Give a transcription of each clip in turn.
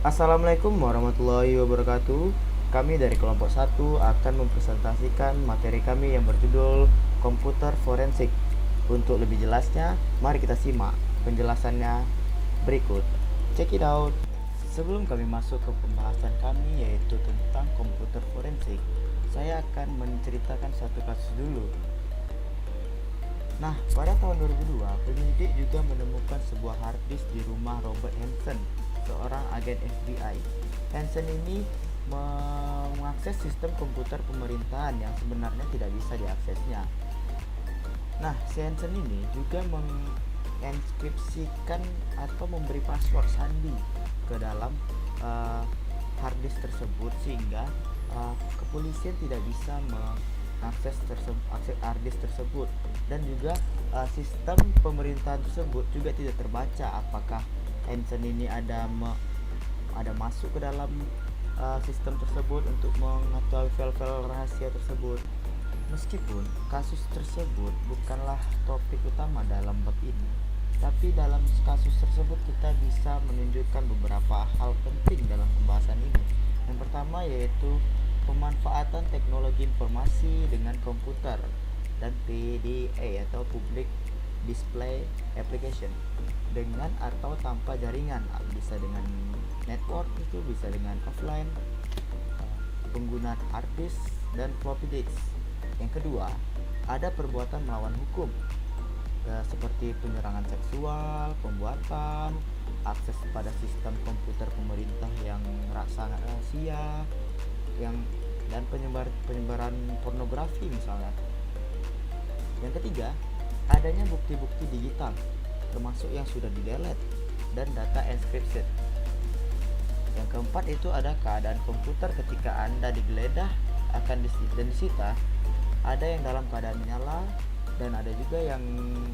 Assalamualaikum warahmatullahi wabarakatuh. Kami dari kelompok 1 akan mempresentasikan materi kami yang berjudul komputer forensik. Untuk lebih jelasnya, mari kita simak penjelasannya berikut. Check it out. Sebelum kami masuk ke pembahasan kami yaitu tentang komputer forensik, saya akan menceritakan satu kasus dulu. Nah, pada tahun 2002, penyidik juga menemukan sebuah hard disk di rumah Robert Hansen, seorang agen FBI. Hansen ini mengakses sistem komputer pemerintahan yang sebenarnya tidak bisa diaksesnya. Nah, si Hansen ini juga menginskripsikan atau memberi password sandi ke dalam hard disk tersebut sehingga kepolisian tidak bisa akses hard disk tersebut, dan juga sistem pemerintahan tersebut juga tidak terbaca apakah Hansen ini ada masuk ke dalam sistem tersebut untuk mengetahui file-file rahasia tersebut. Meskipun kasus tersebut bukanlah topik utama dalam bab ini, tapi dalam kasus tersebut kita bisa menunjukkan beberapa hal penting dalam pembahasan ini. Yang pertama yaitu pemanfaatan teknologi informasi dengan komputer dan PDA atau Public Display Application, dengan atau tanpa jaringan, bisa dengan network, itu bisa dengan offline, penggunaan hard disk dan floppy disk. Yang kedua, ada perbuatan melawan hukum, seperti penyerangan seksual, pembuatan akses pada sistem komputer pemerintah yang sangat rahasia, dan penyebaran pornografi misalnya. Yang ketiga, adanya bukti-bukti digital termasuk yang sudah di-delete dan data encrypted. Yang keempat itu ada keadaan komputer ketika Anda digeledah akan dan disita. Ada yang dalam keadaan menyala, dan ada juga yang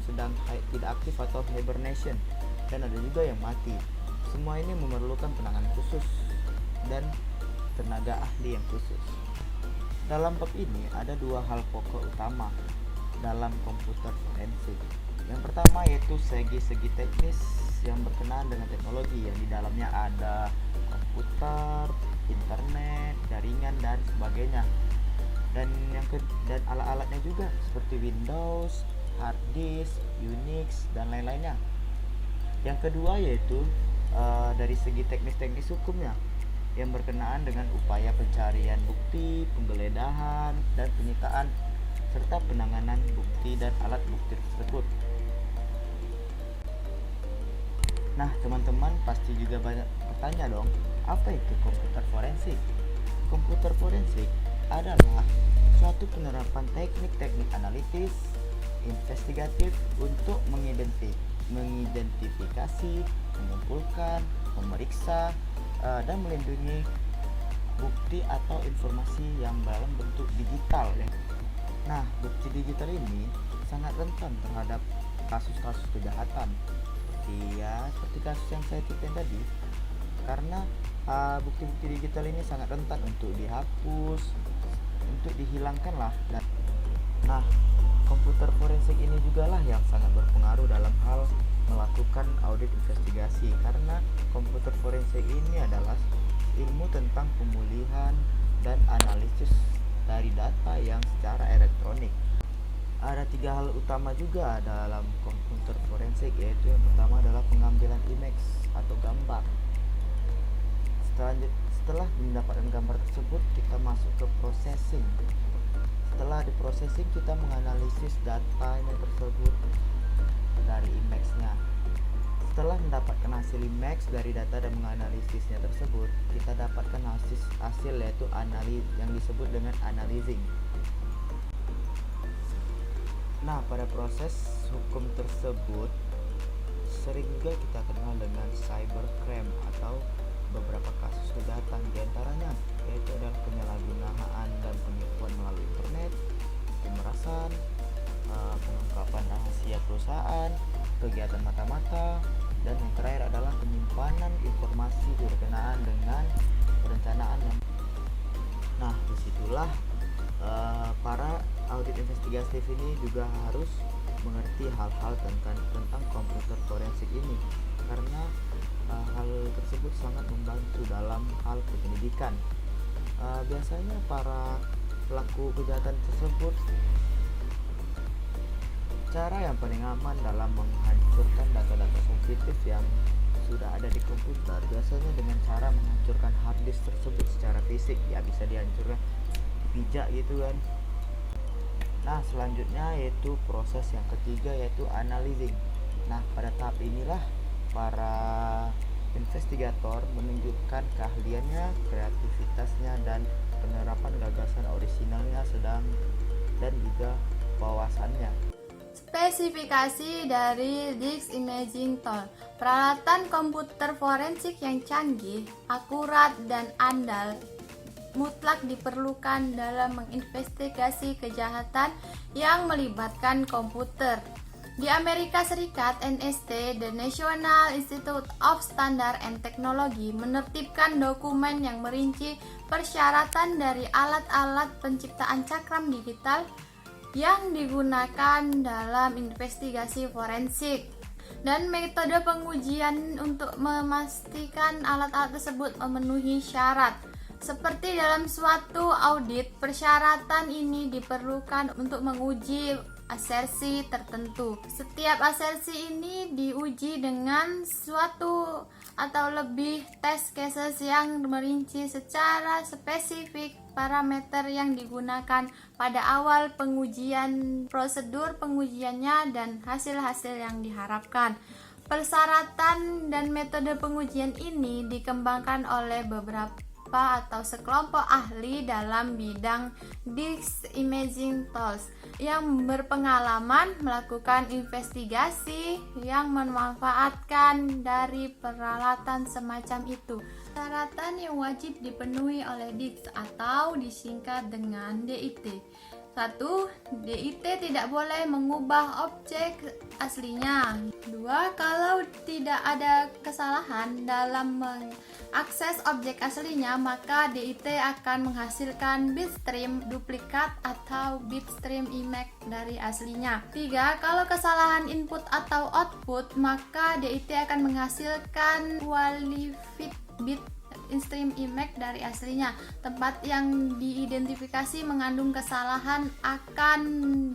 sedang tidak aktif atau hibernation, dan ada juga yang mati. Semua ini memerlukan penanganan khusus dan tenaga ahli yang khusus. Dalam bab ini ada dua hal pokok utama dalam komputer forensik. Yang pertama yaitu segi teknis yang berkenaan dengan teknologi, yang di dalamnya ada komputer, internet, jaringan dan sebagainya. Dan alat-alatnya juga seperti Windows, hard disk, Unix dan lain-lainnya. Yang kedua yaitu dari segi teknis hukumnya, yang berkenaan dengan upaya pencarian bukti, penggeledahan dan penyitaan serta penanganan bukti dan alat bukti tersebut. Nah, teman-teman pasti juga banyak bertanya dong, apa itu komputer forensik? Komputer forensik adalah suatu penerapan teknik-teknik analitis, investigatif untuk mengidentifikasi, mengumpulkan, memeriksa, dan melindungi bukti atau informasi yang dalam bentuk digital. Nah, bukti digital ini sangat rentan terhadap kasus-kasus kejahatan seperti kasus yang saya ceritain tadi, karena bukti-bukti digital ini sangat rentan untuk dihapus, untuk dihilangkan lah. Nah, komputer forensik ini juga lah yang sangat berpengaruh dalam hal melakukan audit investigasi, karena komputer forensik ini adalah ilmu tentang pemulihan dan analisis dari data yang secara elektronik. Ada tiga hal utama juga dalam komputer forensik, yaitu yang pertama adalah pengambilan image atau gambar. Setelah mendapatkan gambar tersebut, kita masuk ke processing. Setelah diprocessing, kita menganalisis datanya tersebut dari image-nya. Setelah mendapatkan hasil image dari data dan menganalisisnya tersebut, kita dapatkan hasil yaitu yang disebut dengan analyzing. Nah, pada proses hukum tersebut sering juga kita kenal dengan cybercrime atau beberapa kasus kejahatan, diantaranya yaitu adalah penyalahgunaan dan penipuan melalui internet, pemerasan, pengungkapan rahasia perusahaan, kegiatan mata-mata, dan yang terakhir adalah penyimpanan informasi berkenaan dengan perencanaan. Nah, disitulah para audit investigatif ini juga harus mengerti hal-hal tentang komputer forensik ini, karena hal tersebut sangat membantu dalam hal penyelidikan. Biasanya para pelaku kejahatan tersebut, cara yang paling aman dalam menghancurkan data-data sensitif yang sudah ada di komputer biasanya dengan cara menghancurkan hard disk tersebut secara fisik. Ya, bisa dihancurkan, dipijak gitu kan. Nah, selanjutnya yaitu proses yang ketiga, yaitu analyzing. Nah, pada tahap inilah para investigator menunjukkan keahliannya, kreativitasnya, dan penerapan gagasan orisinalnya dan juga wawasannya. Spesifikasi dari Disk Imaging Tool: peralatan komputer forensik yang canggih, akurat, dan andal mutlak diperlukan dalam menginvestigasi kejahatan yang melibatkan komputer. Di Amerika Serikat, NST, The National Institute of Standards and Technology, menertibkan dokumen yang merinci persyaratan dari alat-alat penciptaan cakram digital yang digunakan dalam investigasi forensik, dan metode pengujian untuk memastikan alat-alat tersebut memenuhi syarat. Seperti dalam suatu audit, persyaratan ini diperlukan untuk menguji asersi tertentu. Setiap asersi ini diuji dengan suatu atau lebih test cases yang merinci secara spesifik parameter yang digunakan pada awal pengujian, prosedur pengujiannya, dan hasil-hasil yang diharapkan. Persyaratan dan metode pengujian ini dikembangkan oleh beberapa atau sekelompok ahli dalam bidang Disk Imaging Tools yang berpengalaman melakukan investigasi yang memanfaatkan dari peralatan semacam itu. Persyaratan yang wajib dipenuhi oleh disk atau disingkat dengan DIT. 1. DIT tidak boleh mengubah objek aslinya. 2. Kalau tidak ada kesalahan dalam mengakses objek aslinya, maka DIT akan menghasilkan bitstream duplikat atau bitstream image dari aslinya. 3. Kalau kesalahan input atau output, maka DIT akan menghasilkan qualified bit stream image dari aslinya. Tempat yang diidentifikasi mengandung kesalahan akan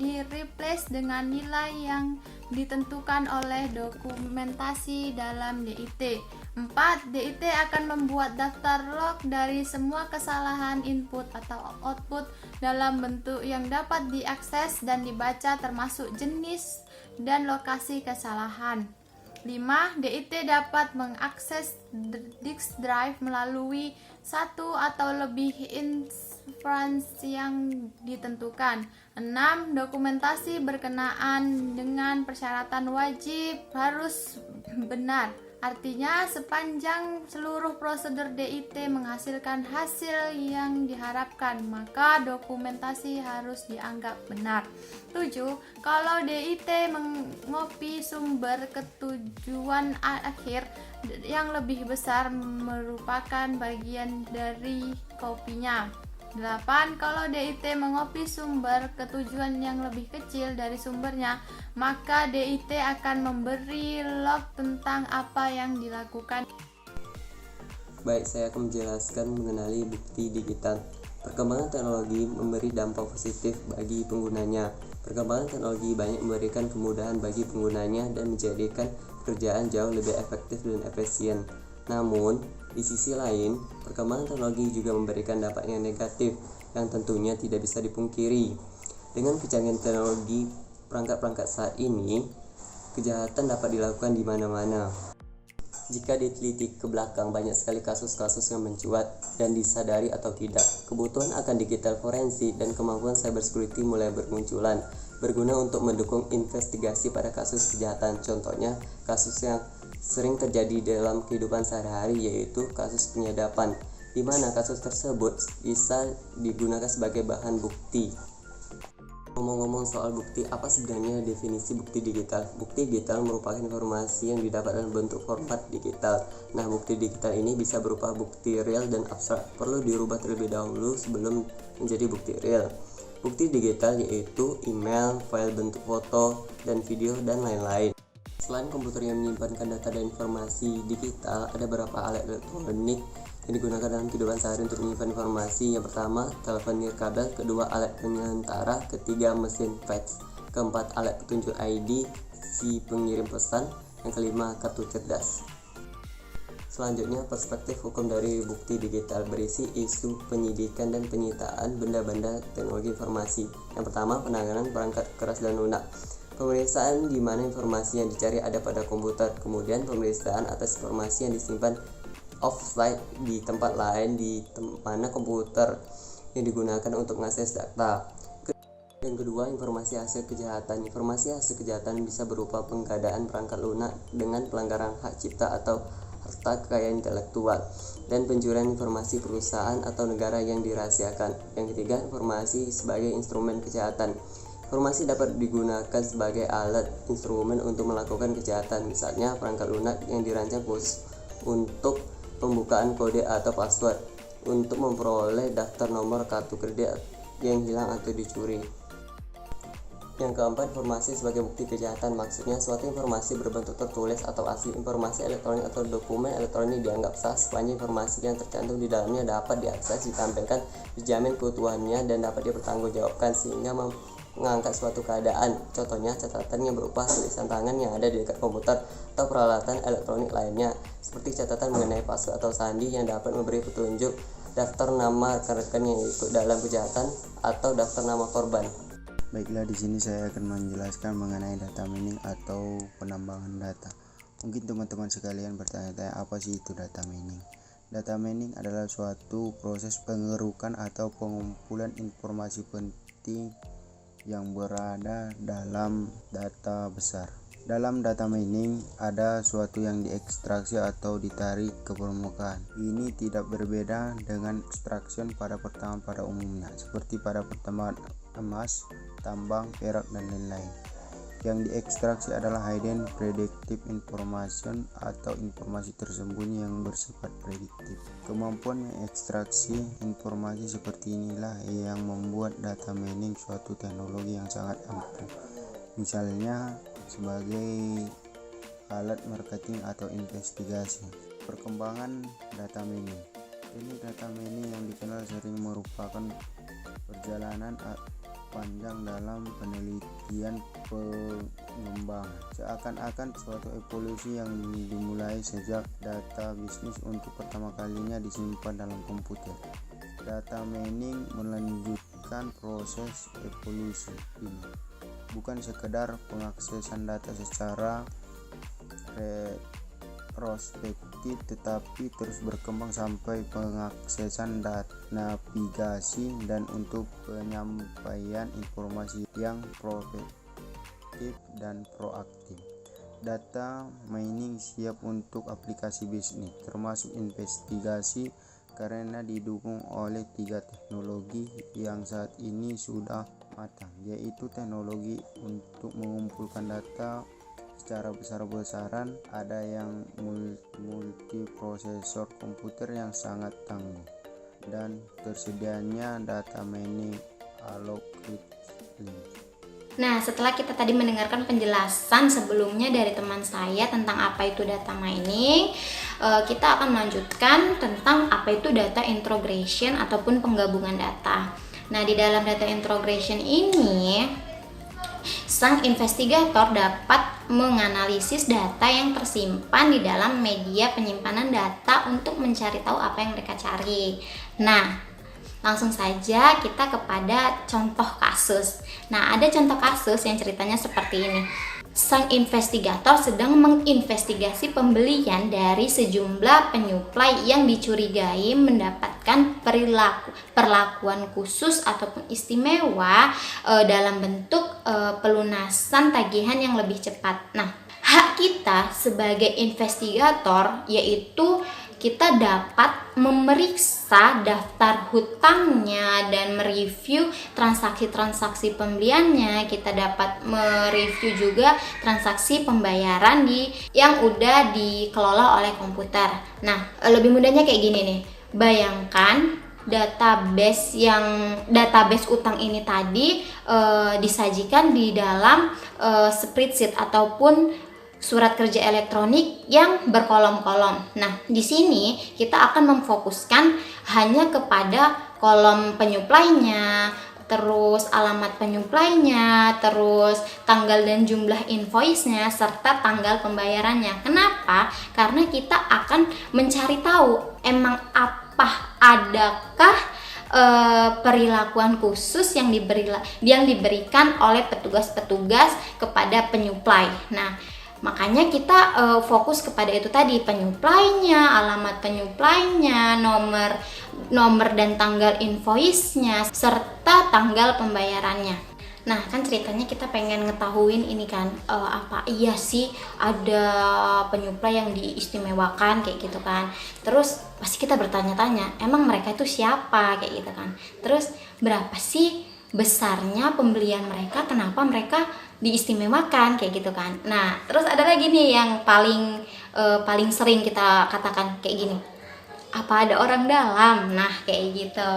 di-replace dengan nilai yang ditentukan oleh dokumentasi dalam DIT. 4. DIT akan membuat daftar log dari semua kesalahan input atau output dalam bentuk yang dapat diakses dan dibaca, termasuk jenis dan lokasi kesalahan. 5. DIT dapat mengakses disk drive melalui satu atau lebih instance yang ditentukan. 6. Dokumentasi berkenaan dengan persyaratan wajib harus benar. Artinya, sepanjang seluruh prosedur DIT menghasilkan hasil yang diharapkan, maka dokumentasi harus dianggap benar. 7. Kalau DIT mengopi sumber ke tujuan akhir yang lebih besar merupakan bagian dari kopinya. 8. Kalau DIT mengopi sumber ke tujuan yang lebih kecil dari sumbernya, maka DIT akan memberi log tentang apa yang dilakukan. Baik, saya akan menjelaskan mengenai bukti digital. Perkembangan teknologi memberi dampak positif bagi penggunanya. Perkembangan teknologi banyak memberikan kemudahan bagi penggunanya dan menjadikan pekerjaan jauh lebih efektif dan efisien. Namun, di sisi lain, perkembangan teknologi juga memberikan dampak yang negatif yang tentunya tidak bisa dipungkiri. Dengan kecanggihan teknologi perangkat-perangkat saat ini, kejahatan dapat dilakukan di mana-mana. Jika diteliti ke belakang, banyak sekali kasus-kasus yang mencuat dan disadari atau tidak. Kebutuhan akan digital forensik dan kemampuan cybersecurity mulai bermunculan, berguna untuk mendukung investigasi pada kasus kejahatan. Contohnya, kasus yang sering terjadi dalam kehidupan sehari-hari yaitu kasus penyadapan, di mana kasus tersebut bisa digunakan sebagai bahan bukti. Ngomong-ngomong soal bukti, apa sebenarnya definisi bukti digital? Bukti digital merupakan informasi yang didapat dalam bentuk format digital. Nah, bukti digital ini bisa berupa bukti real dan abstrak. Perlu dirubah terlebih dahulu sebelum menjadi bukti real. Bukti digital yaitu email, file bentuk foto dan video, dan lain-lain. Selain komputer yang menyimpan data dan informasi digital, ada beberapa alat elektronik yang digunakan dalam kehidupan sehari untuk menyimpan informasi. Yang pertama, telepon nirkabel, kedua, alat penyelentara, ketiga, mesin fax, keempat, alat petunjuk ID si pengirim pesan, yang kelima, kartu cerdas. Selanjutnya, perspektif hukum dari bukti digital berisi isu penyidikan dan penyitaan benda-benda teknologi informasi. Yang pertama, penanganan perangkat keras dan lunak. Pemeriksaan di mana informasi yang dicari ada pada komputer, kemudian pemeriksaan atas informasi yang disimpan offsite di tempat lain di mana komputer yang digunakan untuk mengakses data. Yang kedua, informasi hasil kejahatan. Informasi hasil kejahatan bisa berupa penggadaan perangkat lunak dengan pelanggaran hak cipta atau harta kekayaan intelektual, dan pencurian informasi perusahaan atau negara yang dirahasiakan. Yang ketiga, informasi sebagai instrumen kejahatan. Informasi dapat digunakan sebagai alat instrumen untuk melakukan kejahatan, misalnya perangkat lunak yang dirancang khusus untuk pembukaan kode atau password, untuk memperoleh daftar nomor kartu kredit yang hilang atau dicuri. Yang keempat, informasi sebagai bukti kejahatan. Maksudnya suatu informasi berbentuk tertulis atau asli. Informasi elektronik atau dokumen elektronik dianggap sah sepanjang informasi yang tercantum di dalamnya dapat diakses, ditampilkan, dijamin keutuhannya, dan dapat dipertanggungjawabkan sehingga mengangkat suatu keadaan. Contohnya, catatan yang berupa tulisan tangan yang ada di dekat komputer atau peralatan elektronik lainnya, seperti catatan mengenai password atau sandi yang dapat memberi petunjuk, daftar nama rekan-rekan yang ikut dalam kejahatan, atau daftar nama korban. Baiklah, di sini saya akan menjelaskan mengenai data mining atau penambangan data. Mungkin teman-teman sekalian bertanya-tanya, apa sih itu data mining? Data mining adalah suatu proses pengerukan atau pengumpulan informasi penting yang berada dalam data besar. Dalam data mining ada suatu yang diekstraksi atau ditarik ke permukaan. Ini tidak berbeda dengan extraction pada pertambangan pada umumnya, seperti pada pertambangan emas, tambang, perak, dan lain-lain. Yang diekstraksi adalah hidden predictive information atau informasi tersembunyi yang bersifat prediktif. Kemampuan mengekstraksi informasi seperti inilah yang membuat data mining suatu teknologi yang sangat ampuh. Misalnya sebagai alat marketing atau investigasi. Perkembangan data mining. Ini data mining yang dikenal sering merupakan perjalanan panjang dalam penelitian pengembangan, seakan-akan suatu evolusi yang dimulai sejak data bisnis untuk pertama kalinya disimpan dalam komputer. Data mining melanjutkan proses evolusi ini, bukan sekedar pengaksesan data secara retrospektif, tetapi terus berkembang sampai pengaksesan data navigasi dan untuk penyampaian informasi yang proaktif dan proaktif. Data mining siap untuk aplikasi bisnis, termasuk investigasi, karena didukung oleh 3 teknologi yang saat ini sudah matang, yaitu teknologi untuk mengumpulkan data secara besar-besaran, ada yang multiprosesor komputer yang sangat tangguh, dan tersedianya data mining algorithm. Nah, setelah kita tadi mendengarkan penjelasan sebelumnya dari teman saya tentang apa itu data mining, kita akan melanjutkan tentang apa itu data integration ataupun penggabungan data. Nah, di dalam data integration ini, sang investigator dapat menganalisis data yang tersimpan di dalam media penyimpanan data untuk mencari tahu apa yang mereka cari. Nah, langsung saja kita kepada contoh kasus. Nah, ada contoh kasus yang ceritanya seperti ini. Sang investigator sedang menginvestigasi pembelian dari sejumlah penyuplai yang dicurigai mendapatkan perlakuan khusus ataupun istimewa dalam bentuk pelunasan tagihan yang lebih cepat. Nah, hak kita sebagai investigator yaitu kita dapat memeriksa daftar hutangnya dan mereview transaksi-transaksi pembeliannya. Kita dapat mereview juga transaksi pembayaran yang udah dikelola oleh komputer. Nah, lebih mudahnya kayak gini nih. Bayangkan database utang ini tadi disajikan di dalam spreadsheet ataupun surat kerja elektronik yang berkolom-kolom. Nah, di sini kita akan memfokuskan hanya kepada kolom penyuplainya, terus alamat penyuplainya, terus tanggal dan jumlah invoice-nya, serta tanggal pembayarannya. Kenapa? Karena kita akan mencari tahu adakah perilakuan khusus yang diberikan oleh petugas-petugas kepada penyuplai. Nah, makanya kita fokus kepada itu tadi, penyuplainya, alamat penyuplainya, nomor dan tanggal invoice-nya, serta tanggal pembayarannya. Nah, kan ceritanya kita pengen ngetahuin ini kan, apa iya sih ada penyuplai yang diistimewakan kayak gitu kan. Terus pasti kita bertanya-tanya, emang mereka itu siapa kayak gitu kan. Terus berapa sih besarnya pembelian mereka, kenapa mereka diistimewakan kayak gitu kan. Nah, terus ada lagi nih yang paling sering kita katakan kayak gini, apa ada orang dalam? Nah, kayak gitu.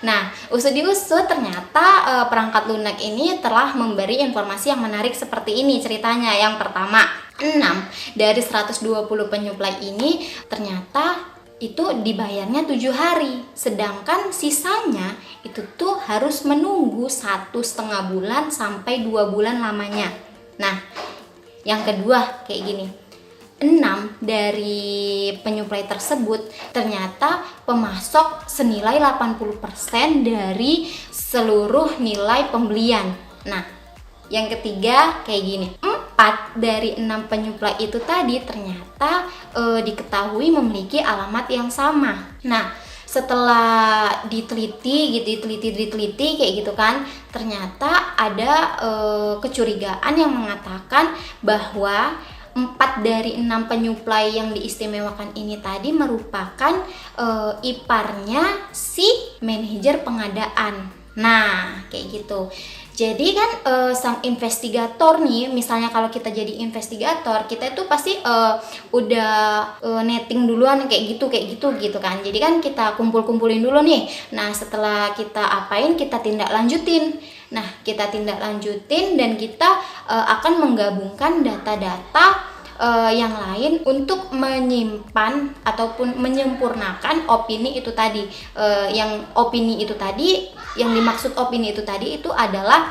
Nah, usut diusut ternyata perangkat lunak ini telah memberi informasi yang menarik seperti ini ceritanya. Yang pertama, 6 dari 120 penyuplai ini ternyata itu dibayarnya 7 hari, sedangkan sisanya itu tuh harus menunggu 1,5 bulan sampai 2 bulan lamanya. Nah, yang kedua kayak gini, 6 dari penyuplai tersebut ternyata pemasok senilai 80% dari seluruh nilai pembelian. Nah, yang ketiga kayak gini, 4 dari 6 penyuplai itu tadi ternyata diketahui memiliki alamat yang sama. Nah, setelah diteliti kayak gitu kan, ternyata ada kecurigaan yang mengatakan bahwa 4 dari 6 penyuplai yang diistimewakan ini tadi merupakan iparnya si manajer pengadaan. Nah, kayak gitu. Jadi kan sang investigator nih, misalnya kalau kita jadi investigator, kita itu pasti udah netting duluan kayak gitu kan. Jadi kan kita kumpulin dulu nih. Nah, setelah kita apain, kita tindak lanjutin. Nah, kita tindak lanjutin dan kita akan menggabungkan data-data yang lain untuk menyimpan ataupun menyempurnakan opini itu tadi. Yang dimaksud opini itu tadi itu adalah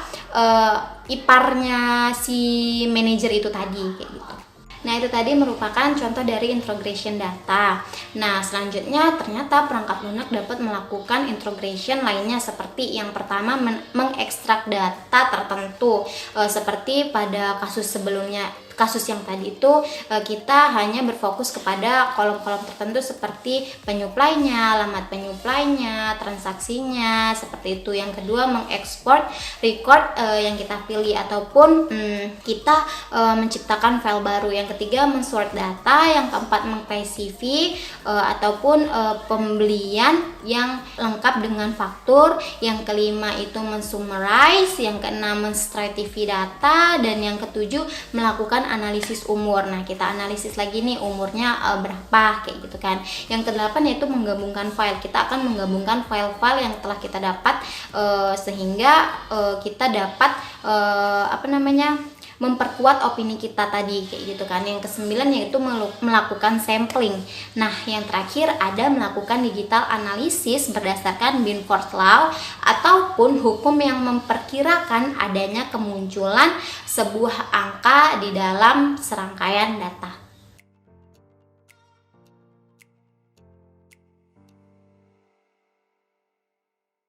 iparnya si manajer itu tadi kayak gitu. Nah, itu tadi merupakan contoh dari introgression data. Nah, selanjutnya ternyata perangkat lunak dapat melakukan introgression lainnya seperti yang pertama mengekstrak data tertentu. Seperti pada kasus sebelumnya, kasus yang tadi itu kita hanya berfokus kepada kolom-kolom tertentu seperti penyuplainya, alamat penyuplainya, transaksinya, seperti itu. Yang kedua, mengekspor record yang kita pilih ataupun kita menciptakan file baru. Yang ketiga, mensort data. Yang keempat, meng-create CV ataupun pembelian yang lengkap dengan faktur. Yang kelima itu mensummarize. Yang keenam, menstratify data. Dan yang ketujuh, melakukan analisis umur. Nah, kita analisis lagi nih umurnya berapa kayak gitu kan. Yang kedelapan yaitu menggabungkan file. Kita akan menggabungkan file-file yang telah kita dapat sehingga kita dapat memperkuat opini kita tadi kayak gitu kan. Yang kesembilan yaitu melakukan sampling. Nah, yang terakhir ada melakukan digital analisis berdasarkan Binford Law ataupun hukum yang memperkirakan adanya kemunculan sebuah angka di dalam serangkaian data.